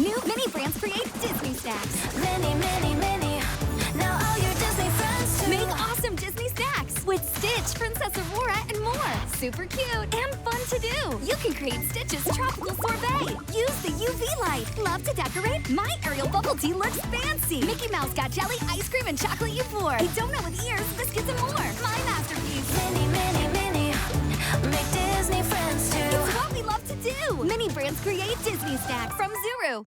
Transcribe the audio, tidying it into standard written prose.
New mini brands create Disney snacks. Mini, mini, mini. Now all your Disney friends too. Make awesome Disney snacks with Stitch, Princess Aurora, and more. Super cute and fun to do. You can create Stitch's tropical sorbet. Use the UV light. Love to decorate? My Ariel bubble tea looks fancy. Mickey Mouse got jelly, ice cream, and chocolate euphoria. A donut with ears, biscuits, and more. My masterpiece. Mini, mini, mini. Make Disney friends too. It's what we love to do. Mini brands create Disney snacks from Zuru.